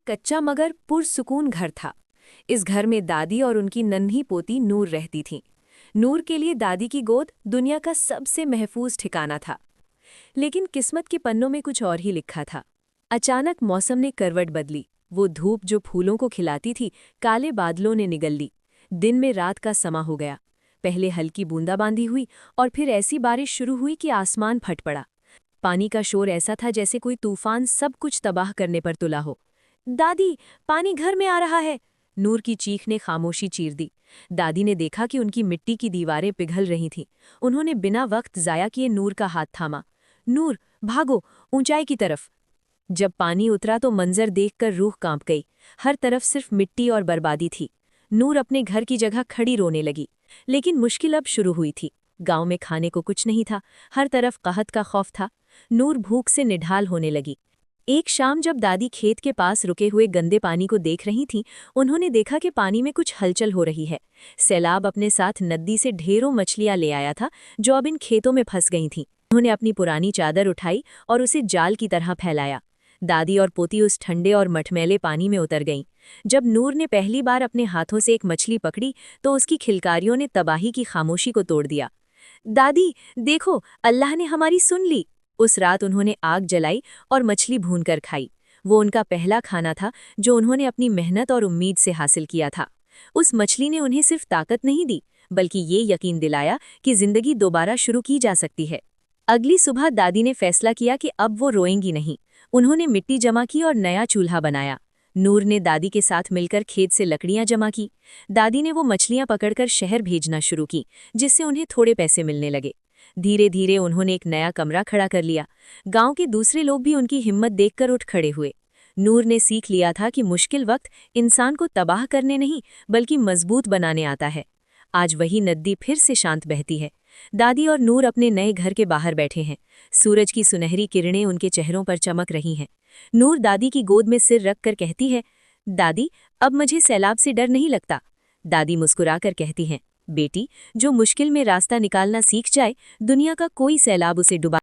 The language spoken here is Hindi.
कच्चा मगर पुरसुकून घर था। इस घर में दादी और उनकी नन्ही पोती नूर रहती थीं। नूर के लिए दादी की गोद दुनिया का सबसे महफूज ठिकाना था। लेकिन किस्मत के पन्नों में कुछ और ही लिखा था। अचानक मौसम ने करवट बदली। वो धूप जो फूलों को खिलाती थी, काले बादलों ने निगल ली। दिन में रात का समा हो गया। पहले हल्की बूंदाबांदी हुई और फिर ऐसी बारिश शुरू हुई कि आसमान फट पड़ा। पानी का शोर ऐसा था जैसे कोई तूफान सब कुछ तबाह करने पर तुला हो। दादी, पानी घर में आ रहा है! नूर की चीख ने खामोशी चीर दी। दादी ने देखा कि उनकी मिट्टी की दीवारें पिघल रही थीं। उन्होंने बिना वक्त जाया किए नूर का हाथ थामा। नूर, भागो, ऊंचाई की तरफ! जब पानी उतरा तो मंजर देखकर रूह कांप गई। हर तरफ सिर्फ मिट्टी और बर्बादी थी। नूर अपने घर की जगह खड़ी रोने लगी। लेकिन मुश्किल अब शुरू हुई थी। गांव में खाने को कुछ नहीं था। हर तरफ कहत का खौफ था। नूर भूख से निढाल होने लगी। एक शाम जब दादी खेत के पास रुके हुए गंदे पानी को देख रही थीं, उन्होंने देखा कि पानी में कुछ हलचल हो रही है। सैलाब अपने साथ नदी से ढेरों मछलियां ले आया था, जो अब इन खेतों में फंस गई थीं। उन्होंने अपनी पुरानी चादर उठाई और उसे जाल की तरह फैलाया। दादी और पोती उस ठंडे और मटमैले पानी में उतर गईं। जब नूर ने पहली बार अपने हाथों से एक मछली पकड़ी तो उसकी खिलकारियों ने तबाही की खामोशी को तोड़ दिया। दादी, देखो, अल्लाह ने हमारी सुन ली! उस रात उन्होंने आग जलाई और मछली भूनकर खाई। वो उनका पहला खाना था जो उन्होंने अपनी मेहनत और उम्मीद से हासिल किया था। उस मछली ने उन्हें सिर्फ ताकत नहीं दी, बल्कि ये यकीन दिलाया कि जिंदगी दोबारा शुरू की जा सकती है। अगली सुबह दादी ने फैसला किया कि अब वो रोएंगी नहीं। उन्होंने मिट्टी जमा की और नया चूल्हा बनाया। नूर ने दादी के साथ मिलकर खेत से लकड़ियां जमा की। दादी ने वो मछलियां पकड़कर शहर भेजना शुरू की, जिससे उन्हें थोड़े पैसे मिलने लगे। धीरे धीरे उन्होंने एक नया कमरा खड़ा कर लिया। गांव के दूसरे लोग भी उनकी हिम्मत देखकर उठ खड़े हुए। नूर ने सीख लिया था कि मुश्किल वक्त इंसान को तबाह करने नहीं, बल्कि मजबूत बनाने आता है। आज वही नदी फिर से शांत बहती है। दादी और नूर अपने नए घर के बाहर बैठे हैं। सूरज की सुनहरी किरणें उनके चेहरों पर चमक रही हैं। नूर दादी की गोद में सिर रखकर कहती है, दादी, अब मुझे सैलाब से डर नहीं लगता। दादी मुस्कुराकर कहती हैं, बेटी, जो मुश्किल में रास्ता निकालना सीख जाए, दुनिया का कोई सैलाब उसे डुबा